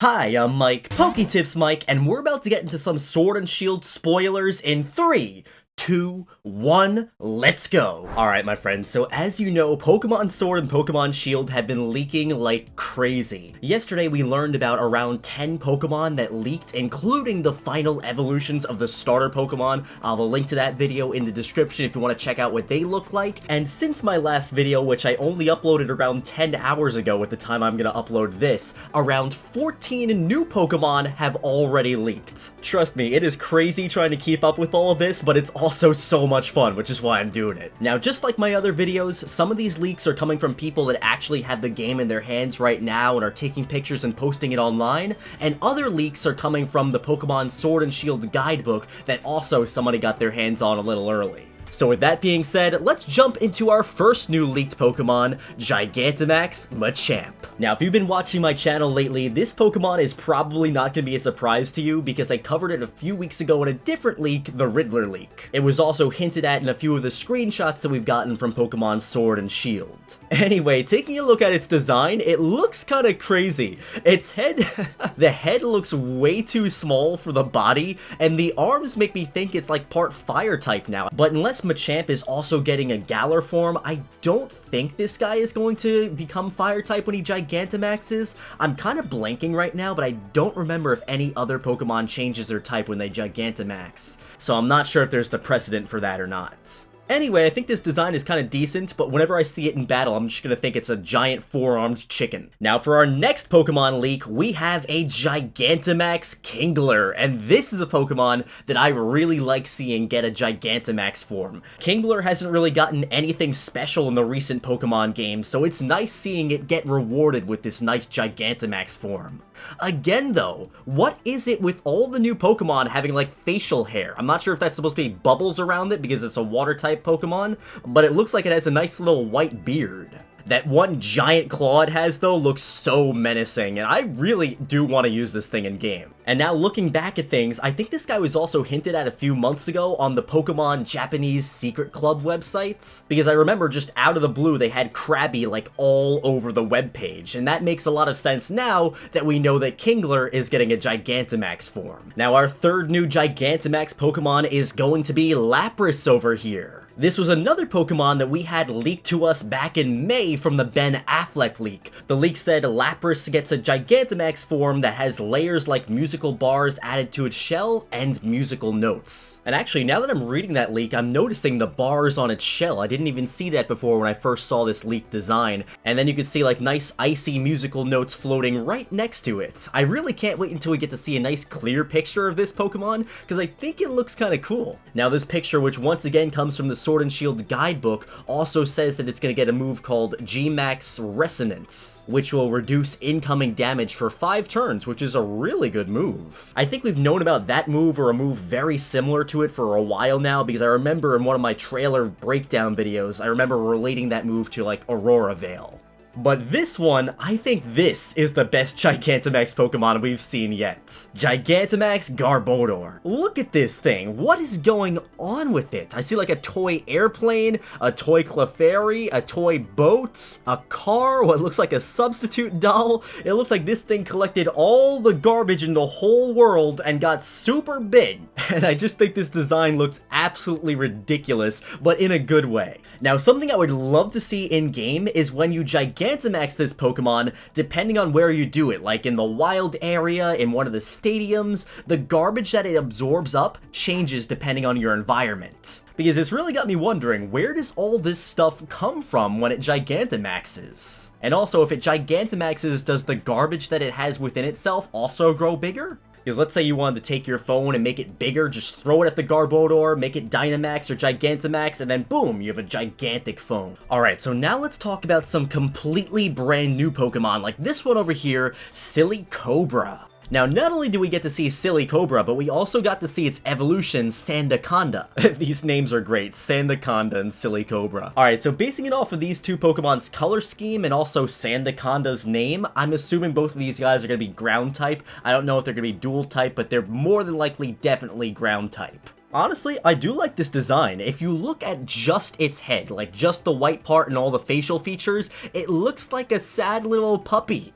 Hi, I'm Mike, PokeTips Mike, and we're about to get into some Sword and Shield spoilers in 3, 2, 1, let's go! Alright my friends, so as you know, Pokemon Sword and Pokemon Shield have been leaking like crazy. Yesterday we learned about around 10 Pokemon that leaked, including the final evolutions of the starter Pokemon. I'll have a link to that video in the description if you want to check out what they look like. And since my last video, which I only uploaded around 10 hours ago at the time I'm gonna upload this, around 14 new Pokemon have already leaked. Trust me, it is crazy trying to keep up with all of this, but it's also so much fun, which is why I'm doing it. Now, just like my other videos, some of these leaks are coming from people that actually have the game in their hands right now and are taking pictures and posting it online, and other leaks are coming from the Pokemon Sword and Shield guidebook that also somebody got their hands on a little early. So with that being said, let's jump into our first new leaked Pokemon, Gigantamax Machamp. Now, if you've been watching my channel lately, this Pokemon is probably not going to be a surprise to you because I covered it a few weeks ago in a different leak, the Riddler leak. It was also hinted at in a few of the screenshots that we've gotten from Pokemon Sword and Shield. Anyway, taking a look at its design, it looks kind of crazy. Its head, the head looks way too small for the body, and the arms make me think it's like part fire type now. But unless Machamp is also getting a Galar form, I don't think this guy is going to become fire type when he Gigantamaxes. I'm kind of blanking right now, but I don't remember if any other Pokemon changes their type when they Gigantamax. So I'm not sure if there's the precedent for that or not. Anyway, I think this design is kind of decent, but whenever I see it in battle, I'm just gonna think it's a giant four-armed chicken. Now, for our next Pokemon leak, we have a Gigantamax Kingler, and this is a Pokemon that I really like seeing get a Gigantamax form. Kingler hasn't really gotten anything special in the recent Pokemon games, so it's nice seeing it get rewarded with this nice Gigantamax form. Again though, what is it with all the new Pokemon having like facial hair? I'm not sure if that's supposed to be bubbles around it because it's a water type Pokemon, but it looks like it has a nice little white beard. That one giant claw it has, though, looks so menacing, and I really do want to use this thing in game. And now looking back at things, I think this guy was also hinted at a few months ago on the Pokemon Japanese Secret Club websites, because I remember just out of the blue they had Krabby like all over the webpage, and that makes a lot of sense now that we know that Kingler is getting a Gigantamax form. Now our third new Gigantamax Pokemon is going to be Lapras over here. This was another Pokemon that we had leaked to us back in May from the Ben Affleck leak. The leak said Lapras gets a Gigantamax form that has layers like musical bars added to its shell and musical notes. And actually, now that I'm reading that leak, I'm noticing the bars on its shell. I didn't even see that before when I first saw this leaked design. And then you can see like nice icy musical notes floating right next to it. I really can't wait until we get to see a nice clear picture of this Pokemon because I think it looks kind of cool. Now this picture, which once again comes from the Sword and Shield guidebook, also says that it's going to get a move called G-Max Resonance, which will reduce incoming damage for 5 turns, which is a really good move. I think we've known about that move or a move very similar to it for a while now, because I remember in one of my trailer breakdown videos, I remember relating that move to like Aurora Veil. But this one, I think this is the best Gigantamax Pokemon we've seen yet. Gigantamax Garbodor. Look at this thing. What is going on with it? I see like a toy airplane, a toy Clefairy, a toy boat, a car, what looks like a substitute doll. It looks like this thing collected all the garbage in the whole world and got super big. And I just think this design looks absolutely ridiculous, but in a good way. Now, something I would love to see in-game is when you Gigantamax this Pokemon, depending on where you do it, like in the wild area, in one of the stadiums, the garbage that it absorbs up changes depending on your environment. Because it's really got me wondering, where does all this stuff come from when it Gigantamaxes? And also, if it Gigantamaxes, does the garbage that it has within itself also grow bigger? Because let's say you wanted to take your phone and make it bigger, just throw it at the Garbodor, make it Dynamax or Gigantamax, and then boom, you have a gigantic phone. Alright, so now let's talk about some completely brand new Pokemon, like this one over here, Silly Cobra. Now, not only do we get to see Silly Cobra, but we also got to see its evolution, Sandaconda. These names are great, Sandaconda and Silly Cobra. Alright, so basing it off of these two Pokemon's color scheme and also Sandaconda's name, I'm assuming both of these guys are going to be ground type. I don't know if they're going to be dual type, but they're more than likely definitely ground type. Honestly, I do like this design. If you look at just its head, like just the white part and all the facial features, it looks like a sad little puppy.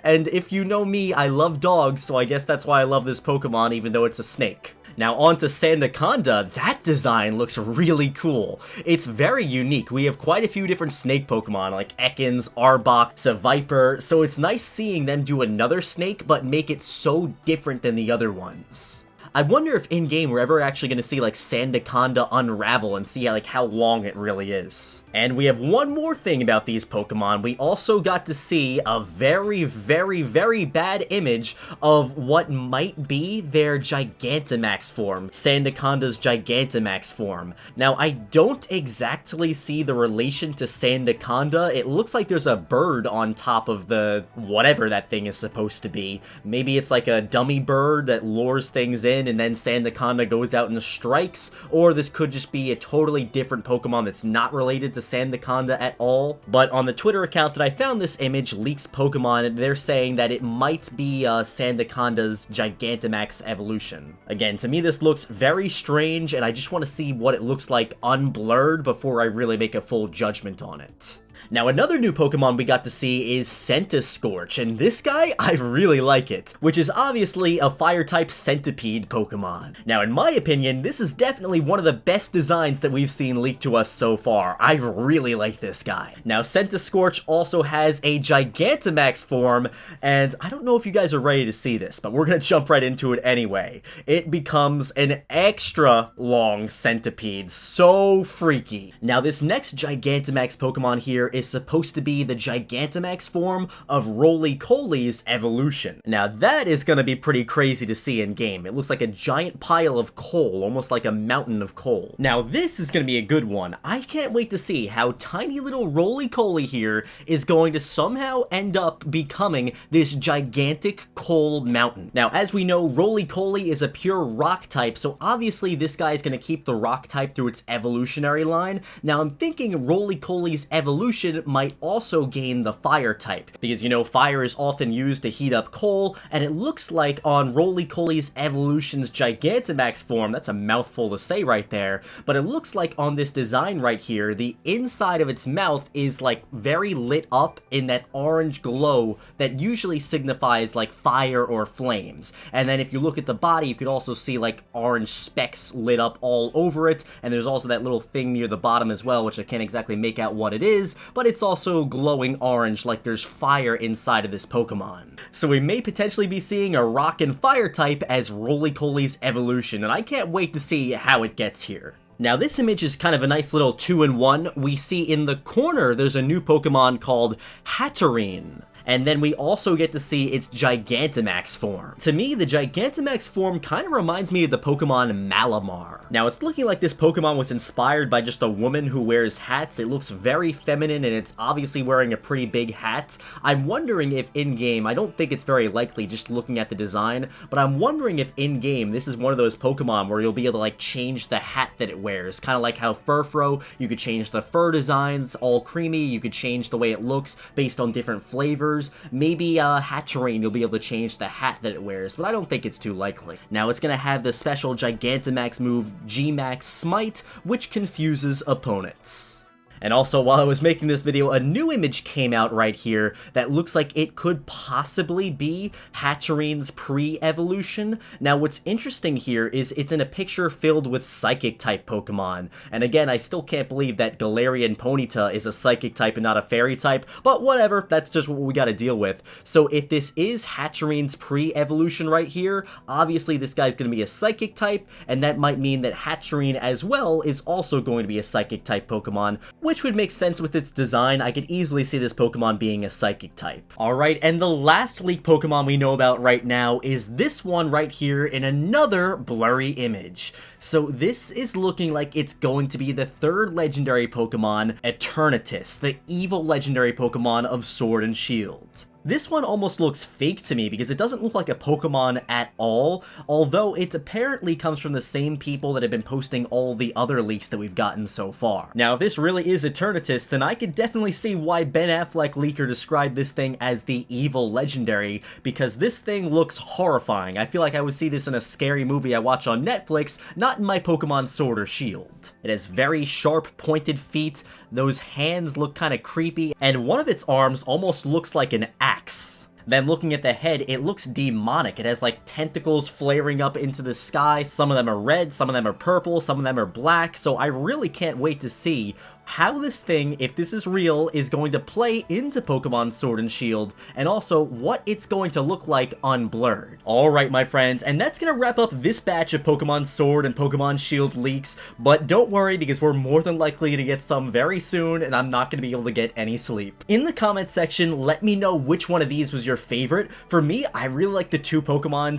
And if you know me, I love dogs, so I guess that's why I love this Pokemon, even though it's a snake. Now on to Sandaconda. That design looks really cool. It's very unique. We have quite a few different snake Pokemon like Ekans, Arbok, Seviper, so it's nice seeing them do another snake but make it so different than the other ones. I wonder if in-game we're ever actually going to see like Sandaconda unravel and see how long it really is. And we have one more thing about these Pokemon. We also got to see a very, very, very bad image of what might be their Gigantamax form, Sandaconda's Gigantamax form. Now, I don't exactly see the relation to Sandaconda. It looks like there's a bird on top of the whatever that thing is supposed to be. Maybe it's like a dummy bird that lures things in and then Sandaconda goes out and strikes, or this could just be a totally different Pokemon that's not related to Sandaconda at all. But on the Twitter account that I found this image, Leaks Pokemon, they're saying that it might be Sandaconda's Gigantamax evolution. Again, to me this looks very strange, and I just want to see what it looks like unblurred before I really make a full judgment on it. Now, another new Pokemon we got to see is Scorch, and this guy, I really like it, which is obviously a Fire-type centipede Pokemon. Now, in my opinion, this is definitely one of the best designs that we've seen leaked to us so far. I really like this guy. Now, Scorch also has a Gigantamax form, and I don't know if you guys are ready to see this, but we're gonna jump right into it anyway. It becomes an extra long centipede, so freaky. Now, this next Gigantamax Pokemon here is supposed to be the Gigantamax form of Roly-Coly's evolution. Now that is going to be pretty crazy to see in game. It looks like a giant pile of coal, almost like a mountain of coal. Now this is going to be a good one. I can't wait to see how tiny little Roly-Coly here is going to somehow end up becoming this gigantic coal mountain. Now as we know, Roly-Coly is a pure rock type, so obviously this guy is going to keep the rock type through its evolutionary line. Now I'm thinking Roly-Coly's evolution might also gain the fire type, because you know fire is often used to heat up coal, and it looks like on Roly-Coly's evolution's Gigantamax form, that's a mouthful to say right there, but it looks like on this design right here, the inside of its mouth is like very lit up in that orange glow that usually signifies like fire or flames. And then if you look at the body, you could also see like orange specks lit up all over it, and there's also that little thing near the bottom as well, which I can't exactly make out what it is, but it's also glowing orange like there's fire inside of this Pokemon. So we may potentially be seeing a rock and fire type as Roly-Coly's evolution, and I can't wait to see how it gets here. Now this image is kind of a nice little 2-in-1. We see in the corner there's a new Pokemon called Hatterene. And then we also get to see its Gigantamax form. To me, the Gigantamax form kind of reminds me of the Pokemon Malamar. Now, it's looking like this Pokemon was inspired by just a woman who wears hats. It looks very feminine, and it's obviously wearing a pretty big hat. I'm wondering if in-game, I don't think it's very likely just looking at the design, but I'm wondering if in-game this is one of those Pokemon where you'll be able to like change the hat that it wears. Kind of like how Furfro, you could change the fur designs, all creamy, you could change the way it looks based on different flavors. Maybe Hatterene, you'll be able to change the hat that it wears, but I don't think it's too likely. Now it's going to have the special Gigantamax move G-Max Smite, which confuses opponents. And also, while I was making this video, a new image came out right here that looks like it could possibly be Hatterene's pre-evolution. Now, what's interesting here is it's in a picture filled with Psychic-type Pokemon. And again, I still can't believe that Galarian Ponyta is a Psychic-type and not a Fairy-type, but whatever, that's just what we gotta deal with. So if this is Hatterene's pre-evolution right here, obviously this guy's gonna be a Psychic-type, and that might mean that Hatterene as well is also going to be a Psychic-type Pokemon, which would make sense with its design. I could easily see this Pokemon being a Psychic type. Alright, and the last leaked Pokemon we know about right now is this one right here in another blurry image. So this is looking like it's going to be the third legendary Pokemon, Eternatus, the evil legendary Pokemon of Sword and Shield. This one almost looks fake to me because it doesn't look like a Pokemon at all, although it apparently comes from the same people that have been posting all the other leaks that we've gotten so far. Now, if this really is Eternatus, then I could definitely see why Ben Affleck leaker described this thing as the evil legendary, because this thing looks horrifying. I feel like I would see this in a scary movie I watch on Netflix, not in my Pokemon Sword or Shield. It has very sharp, pointed feet, those hands look kind of creepy, and one of its arms almost looks like an axe. Then looking at the head, it looks demonic. It has like tentacles flaring up into the sky. Some of them are red, some of them are purple, some of them are black, so I really can't wait to see how this thing, if this is real, is going to play into Pokemon Sword and Shield, and also what it's going to look like unblurred. Alright, my friends, and that's gonna wrap up this batch of Pokemon Sword and Pokemon Shield leaks, but don't worry because we're more than likely to get some very soon, and I'm not gonna be able to get any sleep. In the comments section, let me know which one of these was your favorite. For me, I really like the two Pokemon,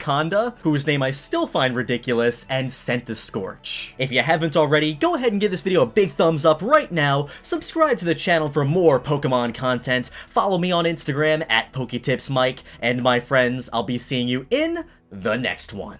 Conda, whose name I still find ridiculous, and Scorch. If you haven't already, go ahead and give this video a big thumbs up right now, subscribe to the channel for more Pokemon content, follow me on Instagram at PokeTips Mike, and my friends, I'll be seeing you in the next one.